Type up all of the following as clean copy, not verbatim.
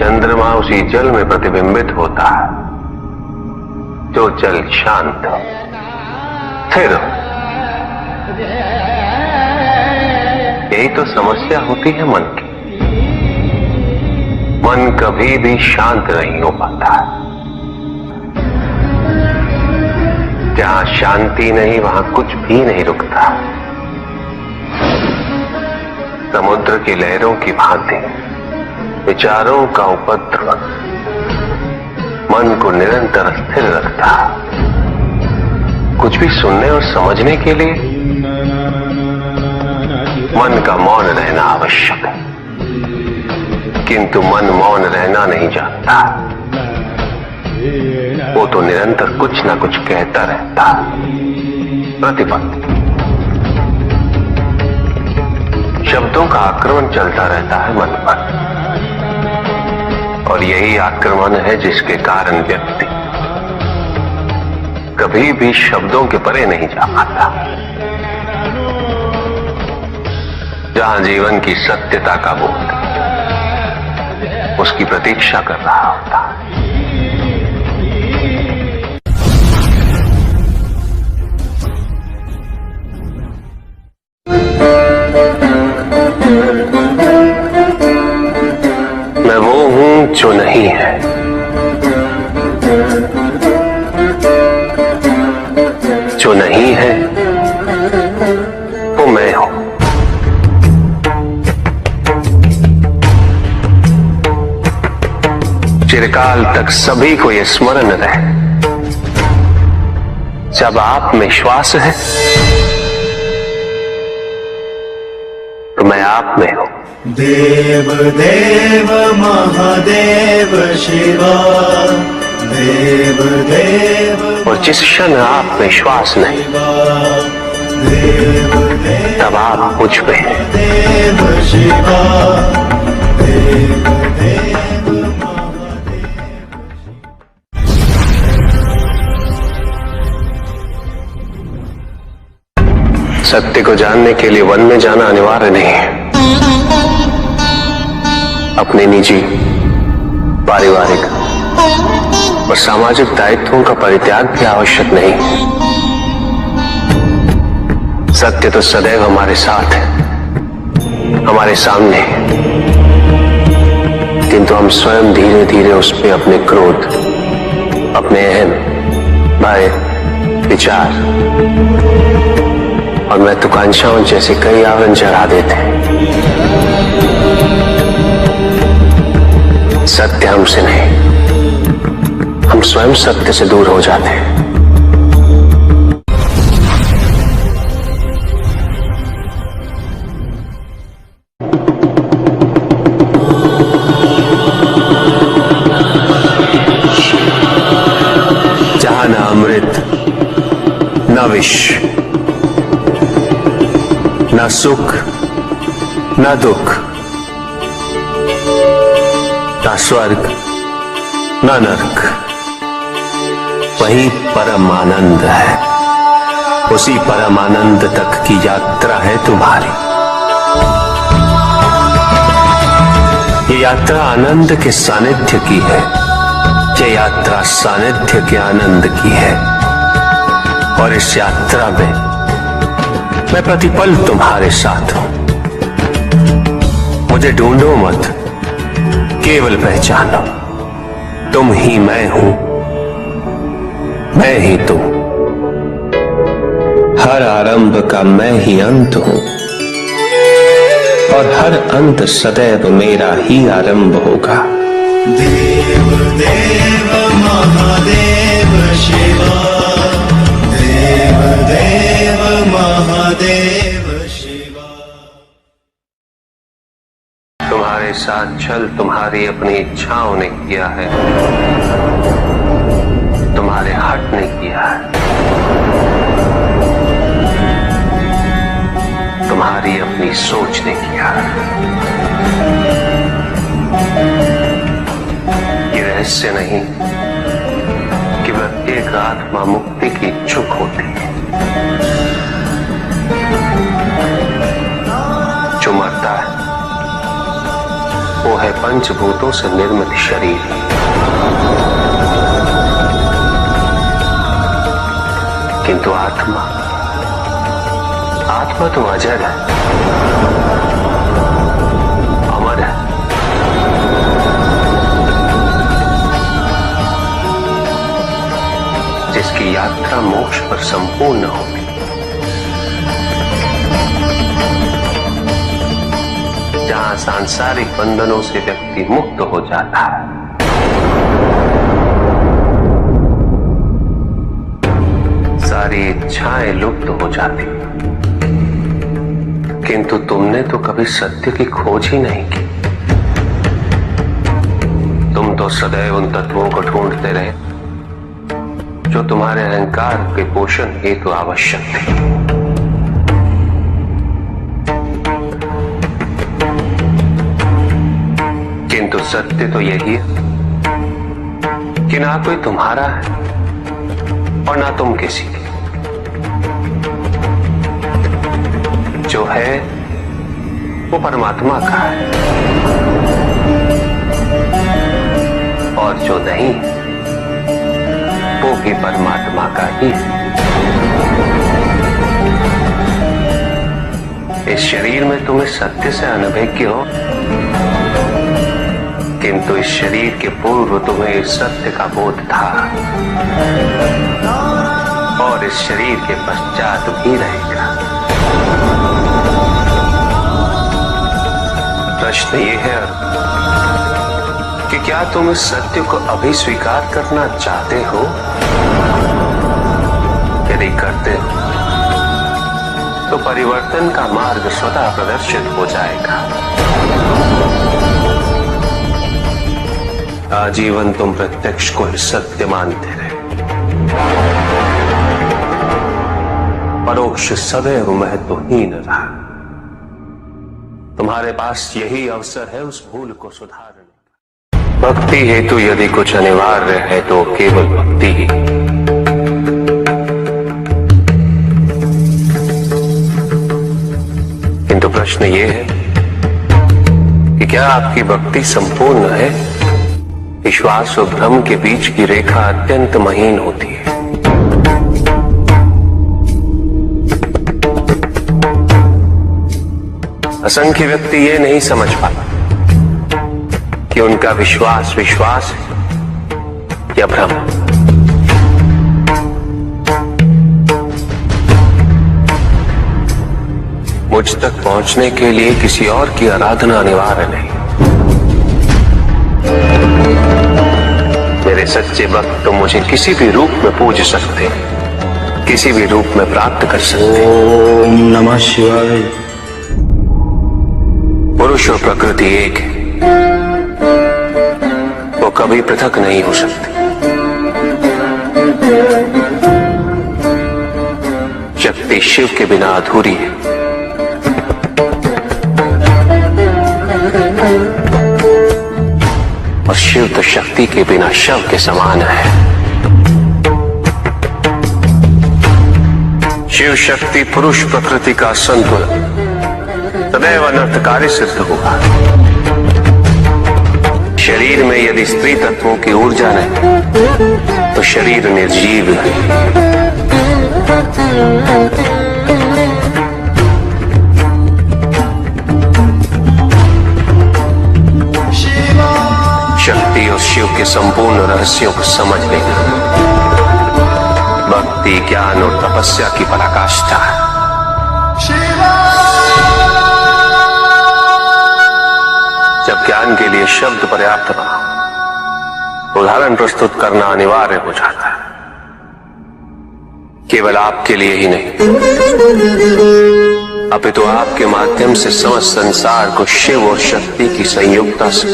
चंद्रमा उसी जल में प्रतिबिंबित होता है जो जल शांत स्थिर। यही तो समस्या होती है मन की। मन कभी भी शांत नहीं हो पाता है। जहां शांति नहीं वहां कुछ भी नहीं रुकता। समुद्र की लहरों की भांति विचारों का उपद्रव मन को निरंतर स्थिर रखता। कुछ भी सुनने और समझने के लिए मन का मौन रहना आवश्यक है, किंतु मन मौन रहना नहीं जानता। वो तो निरंतर कुछ ना कुछ कहता रहता, प्रतिपल शब्दों का आक्रमण चलता रहता है मन पर। और यही आक्रमण है जिसके कारण व्यक्ति कभी भी शब्दों के परे नहीं जा पाता। जहां जीवन की सत्यता का बोध उसकी प्रतीक्षा कर रहा होता। मैं वो हूं जो नहीं है, जो नहीं है वो मैं हूं। चिरकाल तक सभी को यह स्मरण रहे, जब आप में श्वास है तो मैं आप में हूं। देव देव महादेव शिवा, देव देव। और जिस क्षण आप में श्वास नहीं तब आप मुझ पे हैं। देव शिवा, देव देव महादेव। सत्य को जानने के लिए वन में जाना अनिवार्य नहीं है। अपने निजी, पारिवारिक और सामाजिक दायित्वों का परित्याग भी आवश्यक नहीं है। सत्य तो सदैव हमारे साथ है, हमारे सामने है, किंतु हम स्वयं धीरे धीरे उस पर अपने क्रोध, अपने अहम, भय, विचार और महत्वाकांक्षाओं जैसे कई आवरण चढ़ा देते हैं। सत्य हमसे नहीं, हम स्वयं सत्य से दूर हो जाते हैं। जहां न अमृत, न विष, न सुख, न दुख, न स्वर्ग, न नरक, वही परम आनंद है। उसी परम आनंद तक की यात्रा है तुम्हारी। ये यात्रा आनंद के सानिध्य की है, ये यात्रा सानिध्य के आनंद की है। और इस यात्रा में मैं प्रतिपल तुम्हारे साथ हूं। मुझे ढूंढो मत, केवल पहचानो, तुम ही मैं हूं, मैं ही तुम। हर आरंभ का मैं ही अंत हूं और हर अंत सदैव मेरा ही आरंभ होगा। देव देव महादेव शिवा, देव देव महादेव शिवा। तुम्हारे साथ छल तुम्हारी अपनी इच्छाओं ने किया है, तुम्हारे हट ने किया है। तुम्हारी अपनी सोच ने किया है। ये रहस्य नहीं कि प्रत्येक आत्मा मुक्ति की इच्छुक होती है। जो मरता है वो है पंचभूतों से निर्मित शरीर। किंतु आत्मा तो अजर है, अमर है। जिसकी यात्रा मोक्ष पर संपूर्ण होगी। जहां सांसारिक बंधनों से व्यक्ति मुक्त हो जाता है, सारी इच्छाएं लुप्त हो जाती। किंतु तुमने तो कभी सत्य की खोज ही नहीं की। तुम तो सदैव उन तत्वों को ढूंढते रहे जो तुम्हारे अहंकार के पोषण हेतु आवश्यक थे। किंतु सत्य तो यही है कि ना कोई तुम्हारा है और ना तुम किसी की। जो है वो परमात्मा का है और जो नहीं वो भी परमात्मा का ही है। इस शरीर में तुम इस सत्य से अनभिज्ञ हो, किंतु इस शरीर के पूर्व तुम्हें इस सत्य का बोध था और इस शरीर के पश्चात भी रहेगा। प्रश्न ये है कि क्या तुम इस सत्य को अभी स्वीकार करना चाहते हो? यदि करते हो तो परिवर्तन का मार्ग स्वतः प्रदर्शित हो जाएगा। आजीवन तुम प्रत्यक्ष को ही सत्य मानते रहे, परोक्ष सदैव महत्वहीन रहा। तुम्हारे पास यही अवसर है उस भूल को सुधारने का। भक्ति हेतु यदि कुछ अनिवार्य है तो केवल भक्ति ही। किंतु प्रश्न ये है कि क्या आपकी भक्ति संपूर्ण है? विश्वास और भ्रम के बीच की रेखा अत्यंत महीन होती है। असंख्य व्यक्ति ये नहीं समझ पाता कि उनका विश्वास है या भ्रम। मुझ तक पहुंचने के लिए किसी और की आराधना अनिवार्य नहीं। मेरे सच्चे भक्त तो मुझे किसी भी रूप में पूज सकते, किसी भी रूप में प्राप्त कर सकते। ओम नमः शिवाय। पुरुष और प्रकृति एक है, वो कभी पृथक नहीं हो सकती। शक्ति शिव के बिना अधूरी है और शिव तो शक्ति के बिना शव के समान है। शिव शक्ति पुरुष प्रकृति का संतुलन सदैव अनर्थकारी सिद्ध होगा। शरीर में यदि स्त्री तत्वों की ऊर्जा नहीं तो शरीर निर्जीव है। शक्ति और शिव के संपूर्ण रहस्यों को समझ लेना भक्ति, ज्ञान और तपस्या की पराकाष्ठा है। जब ज्ञान के लिए शब्द पर्याप्त बना, उदाहरण प्रस्तुत करना अनिवार्य हो जाता है। केवल आपके लिए ही नहीं, अपितु आपके माध्यम से समस्त संसार को शिव और शक्ति की संयुक्ता से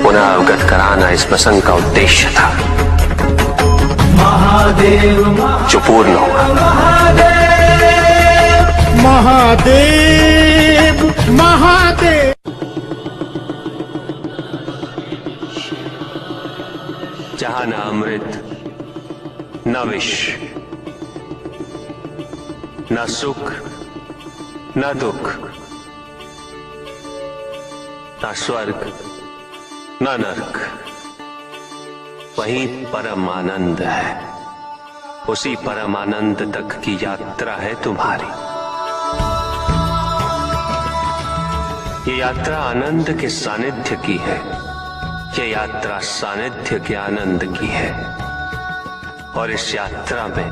पुनः अवगत कराना इस प्रसंग का उद्देश्य था, जो पूर्ण हुआ। महादेव महादेव। जहां न अमृत न विष, न सुख न दुख, ना स्वर्ग ना नरक, वही परम आनंद है। उसी परम आनंद तक की यात्रा है तुम्हारी। ये यात्रा आनंद के सानिध्य की है। ये यात्रा सानिध्य के आनंद की है। और इस यात्रा में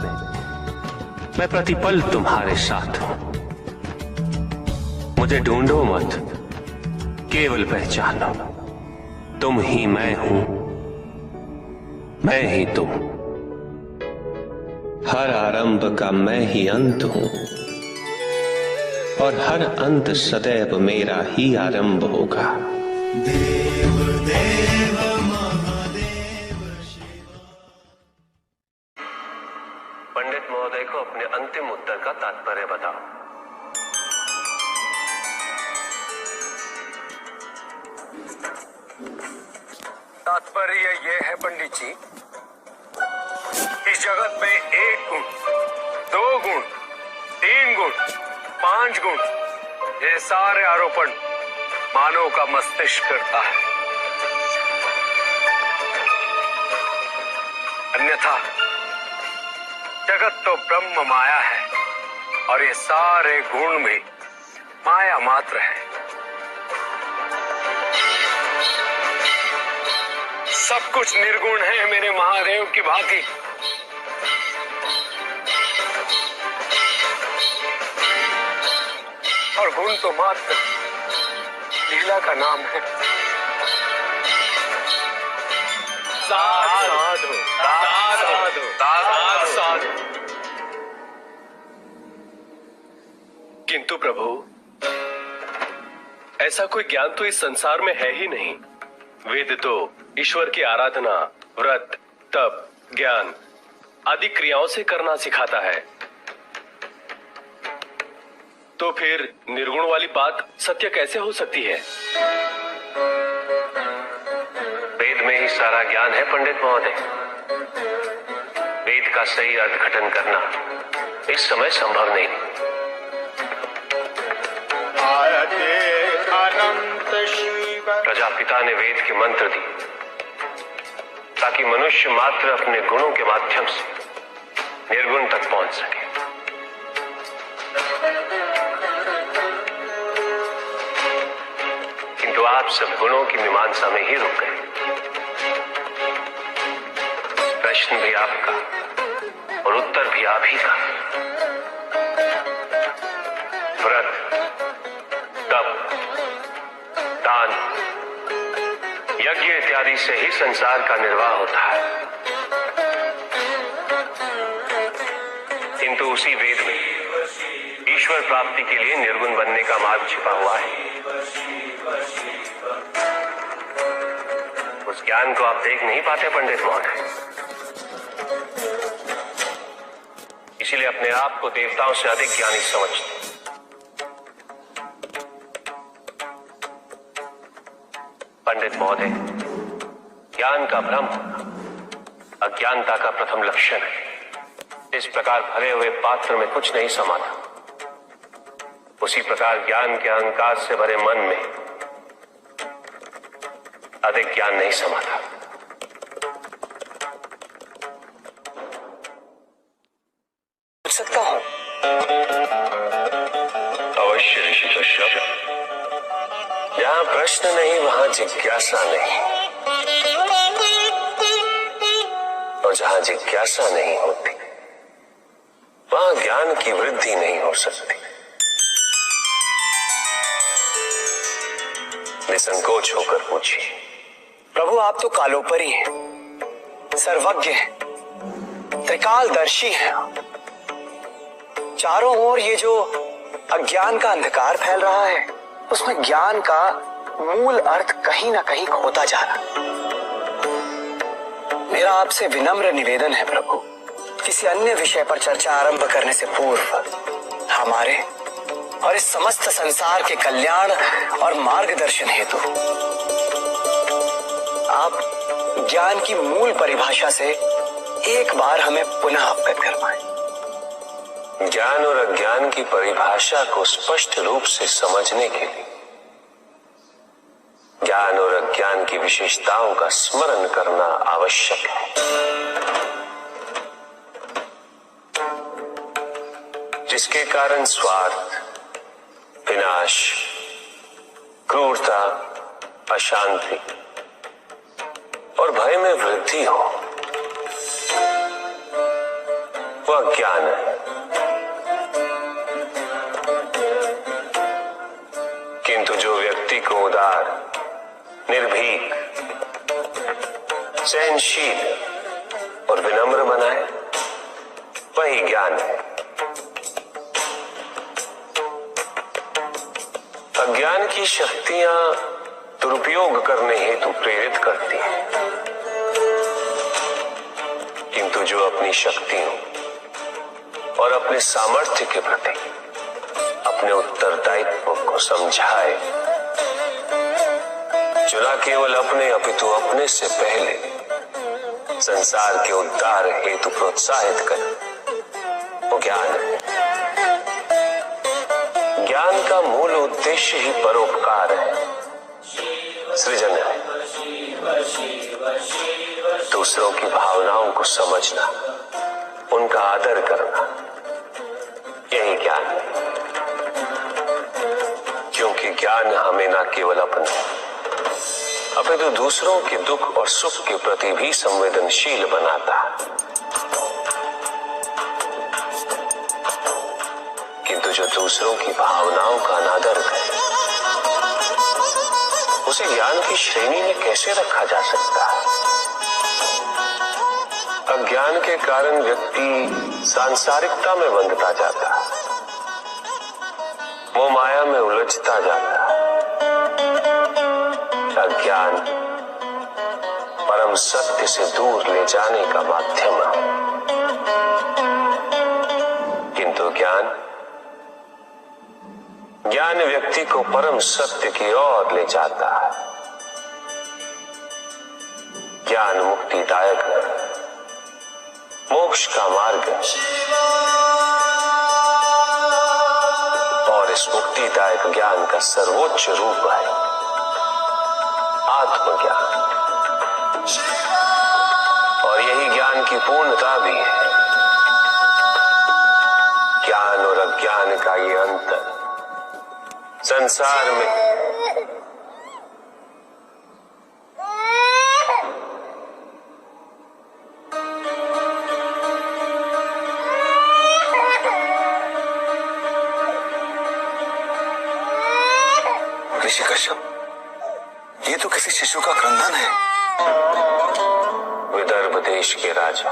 मैं प्रतिपल तुम्हारे साथ हूं। मुझे ढूंढो मत, केवल पहचानो, तुम ही मैं हूं, मैं ही तुम। हर आरंभ का मैं ही अंत हूं, और हर अंत सदैव मेरा ही आरंभ होगा। पंडित महोदय को अपने अंतिम उत्तर का तात्पर्य बताओ। तात्पर्य यह है पंडित जी, इस जगत में 1 गुण, 2 गुण, 3 गुण, 5 गुण, ये सारे आरोपण मानव का मस्तिष्क करता है। अन्यथा जगत तो ब्रह्म माया है, और ये सारे गुण भी माया मात्र है। सब कुछ निर्गुण है मेरे महादेव की भांति। और गुण तो मात्र लीला का नाम है। साधु साधु साधु साधु। किंतु प्रभु, ऐसा कोई ज्ञान तो इस संसार में है ही नहीं। वेद तो ईश्वर की आराधना, व्रत, तप, ज्ञान आदि क्रियाओं से करना सिखाता है। तो फिर निर्गुण वाली बात सत्य कैसे हो सकती है? वेद में ही सारा ज्ञान है पंडित महोदय। वेद का सही अर्थघटन करना इस समय संभव नहीं। अनंत शिव प्रजापिता ने वेद के मंत्र दी ताकि मनुष्य मात्र अपने गुणों के माध्यम से निर्गुण तक पहुंच सके। किंतु आप सब गुणों की मीमांसा में ही रुक गए। प्रश्न भी आपका और उत्तर भी आप ही का। व्रत, तप, दान, यज्ञ इत्यादि से ही संसार का निर्वाह होता है। किंतु उसी वेद में ईश्वर प्राप्ति के लिए निर्गुण बनने का मार्ग छिपा हुआ है। उस ज्ञान को आप देख नहीं पाते पंडित महोदय। इसीलिए अपने आप को देवताओं से अधिक ज्ञानी समझते। पंडित महोदय, ज्ञान का भ्रम अज्ञानता का प्रथम लक्षण है। इस प्रकार भरे हुए पात्र में कुछ नहीं समाता, उसी प्रकार ज्ञान के अहंकार से भरे मन में अधिक ज्ञान नहीं समाता। पूछ सकता हूं? अवश्य ऋषि कश्यप। जहां प्रश्न नहीं वहां जिज्ञासा नहीं, और जहां जिज्ञासा नहीं होती वहां ज्ञान की वृद्धि नहीं हो सकती। निसंकोच होकर पूछिए। प्रभु, आप तो कालोपरी हैं, सर्वज्ञ हैं, त्रिकालदर्शी हैं। चारों ओर ये जो अज्ञान का अंधकार फैल रहा है, उसमें ज्ञान का मूल अर्थ कहीं ना कहीं खोता जा रहा है। मेरा आपसे विनम्र निवेदन है प्रभु, किसी अन्य विषय पर चर्चा आरंभ करने से पूर्व हमारे और इस समस्त संसार के कल्याण और मार्गदर्शन हेतु आप ज्ञान की मूल परिभाषा से एक बार हमें पुनः अवगत करवाएं। ज्ञान और अज्ञान की परिभाषा को स्पष्ट रूप से समझने के लिए ज्ञान और अज्ञान की विशेषताओं का स्मरण करना आवश्यक है। जिसके कारण स्वार्थ, विनाश, क्रूरता, अशांति और भय में वृद्धि हो, वह ज्ञान है। किंतु जो व्यक्ति को उदार, निर्भीक, सहनशील और विनम्र बनाए, वही ज्ञान है। अज्ञान की शक्तियां दुरुपयोग करने हेतु प्रेरित करती हैं, किंतु जो अपनी शक्तियों और अपने सामर्थ्य के प्रति अपने उत्तरदायित्व को समझाए, जो न केवल अपने अपितु अपने से पहले संसार के उद्धार हेतु प्रोत्साहित करे, वो ज्ञान है। ज्ञान का मूल उद्देश्य ही परोपकार है, सृजन है। दूसरों की भावनाओं को समझना, उनका आदर करना, यही ज्ञान है। क्योंकि ज्ञान हमें न केवल अपने अपितु दूसरों के दुख और सुख के प्रति भी संवेदनशील बनाता है। किंतु जो दूसरों की भावनाओं का अनादर करे, उसे ज्ञान की श्रेणी में कैसे रखा जा सकता है? अज्ञान के कारण व्यक्ति सांसारिकता में बंधता जाता है, मोह माया में उलझता जाता है। अज्ञान परम सत्य से दूर ले जाने का माध्यम है, किंतु ज्ञान व्यक्ति को परम सत्य की ओर ले जाता है। ज्ञान मुक्तिदायक है, मोक्ष का मार्ग है, और इस मुक्तिदायक ज्ञान का सर्वोच्च रूप है आत्मज्ञान, और यही ज्ञान की पूर्णता भी है। ज्ञान और अज्ञान का ये अंतर संसार में ऋषि कश्यप, ये तो किसी शिशु का क्रंदन है। विदर्भ देश के राजा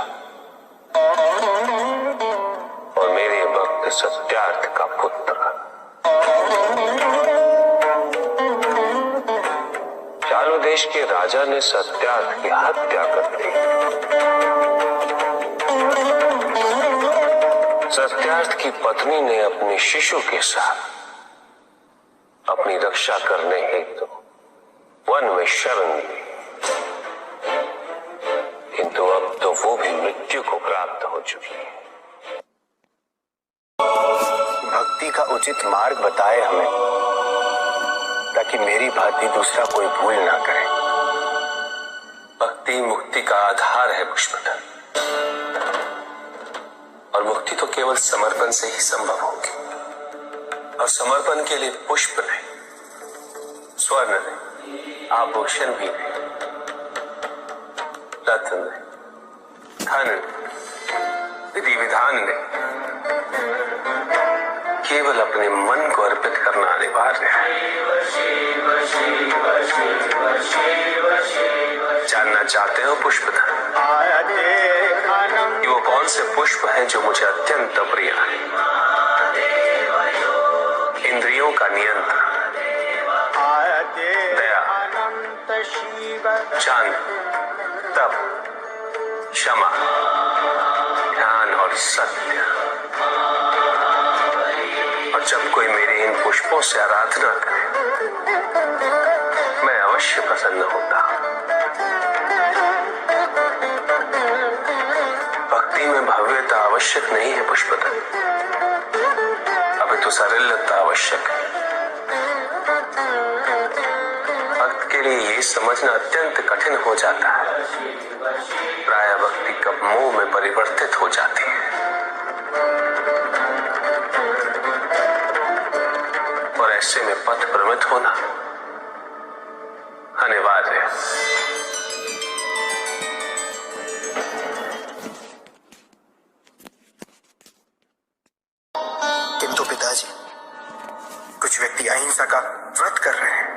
और मेरे भक्त सत्यार्थ का पुत्र चालू देश के राजा ने सत्यार्थ की हत्या कर दी। सत्यार्थ की पत्नी ने अपने शिशु के साथ अपनी रक्षा करने हेतु वन में शरण ली, किंतु अब तो वो भी मृत्यु को प्राप्त हो चुकी है। भक्ति का उचित मार्ग बताए हमें, ताकि मेरी भांति दूसरा कोई भूल ना करे। भक्ति मुक्ति का आधार है पुष्पधर, और मुक्ति तो केवल समर्पण से ही संभव होगी। और समर्पण के लिए पुष्प नहीं, स्वर्ण नहीं, आभूषण भी नहीं, रत्न नहीं, धन नहीं, विधि विधान नहीं, केवल अपने मन को अर्पित करना अनिवार्य है। जानना चाहते हो पुष्पधर कि वो कौन से पुष्प हैं जो मुझे अत्यंत प्रिय है? इंद्रियों का नियंत्रण, दया, शांति, तप, क्षमा, ध्यान और सत्य। और जब कोई मेरी इन पुष्पों से आराधना करे, मैं अवश्य प्रसन्न होता हूं। भक्ति में भव्यता आवश्यक नहीं है पुष्पधर, अभी तो सरलता आवश्यक है। भक्त के लिए ये समझना अत्यंत कठिन हो जाता है। प्राय भक्ति कब मोह में परिवर्तित हो जाती है और ऐसे में पथ भ्रमित होना अनिवार्य है। किंतु पिताजी, कुछ व्यक्ति अहिंसा का व्रत कर रहे हैं,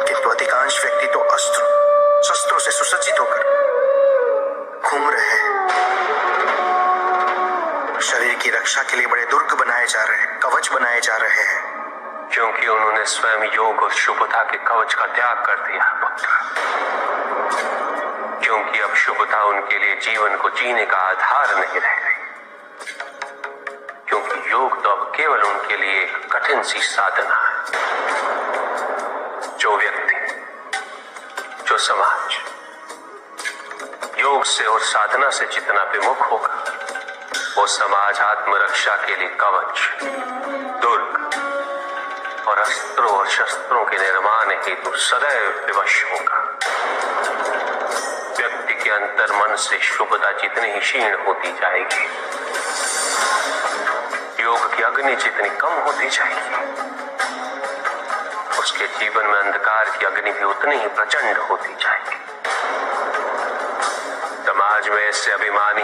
किंतु अधिकांश व्यक्ति तो अस्त्र शस्त्रों से सुसज्जित होकर घूम रहे हैं। शरीर की रक्षा के लिए बड़े दुर्ग बनाए जा रहे हैं, कवच बनाए जा रहे हैं, क्योंकि उन्होंने स्वयं योग और शुभता के कवच का त्याग कर दिया पुत्र। क्योंकि अब शुभता उनके लिए जीवन को जीने का आधार नहीं रह गई, क्योंकि योग तो अब केवल उनके लिए एक कठिन सी साधना है। जो व्यक्ति, जो समाज योग से और साधना से जितना विमुख होगा, वो समाज आत्मरक्षा के लिए कवच, दुर्ग और अस्त्रों और शस्त्रों के निर्माण हेतु सदैव विवश होगा। व्यक्ति के अंतर मन से शुभता जितनी ही क्षीण होती जाएगी, योग की अग्नि जितनी कम होती जाएगी, उसके जीवन में अंधकार की अग्नि भी उतनी ही प्रचंड होती जाएगी। समाज में ऐसे अभिमानी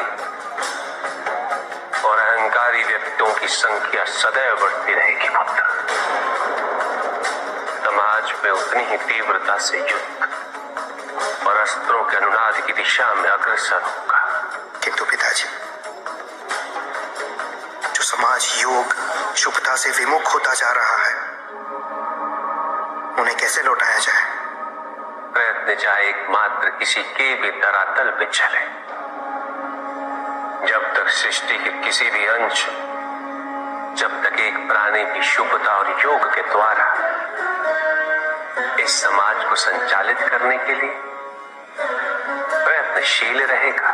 और अहंकारी व्यक्तियों की संख्या सदैव बढ़ती रहेगी पुत्र। समाज में उतनी ही तीव्रता से युद्ध और अस्त्रों के अनुनाद की दिशा में अग्रसर होगा। किंतु पिताजी, जो समाज योग शुभता से विमुख होता जा रहा है, उन्हें कैसे लौटाया जाए? प्रयत्न चाहे एकमात्र किसी के भी धरातल पे चले, जब तक सृष्टि के किसी भी अंश, जब तक एक प्राणी की शुभता और योग के द्वारा इस समाज को संचालित करने के लिए प्रयत्नशील रहेगा,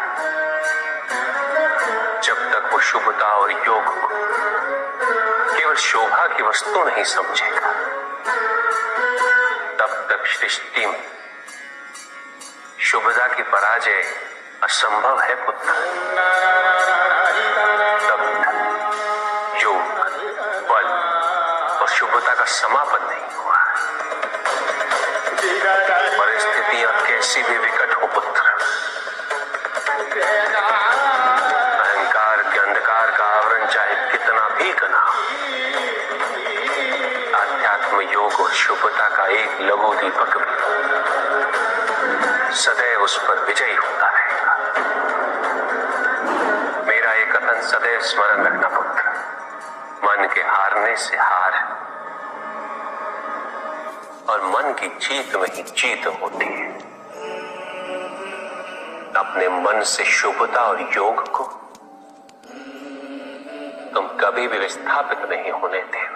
जब तक वो शुभता और योग को केवल शोभा की वस्तु नहीं समझेगा, तब तक सृष्टि में शुभता की पराजय असंभव है पुत्र। तब तक योग, बल और शुभता का समापन नहीं हुआ है। परिस्थितियां कैसी भी विकट हो पुत्र, अहंकार के अंधकार का आवरण चाहे कितना भी घना हो, आध्यात्म योग और शुभता का एक लघु दीपक भी सदैव उस पर विजयी होता रहेगा। मेरा एक कथन सदैव स्मरण रखना पुत्र, मन के हारने से हार और मन की जीत में ही जीत होती है। अपने मन से शुभता और योग को तुम कभी भी विस्थापित नहीं होने देना।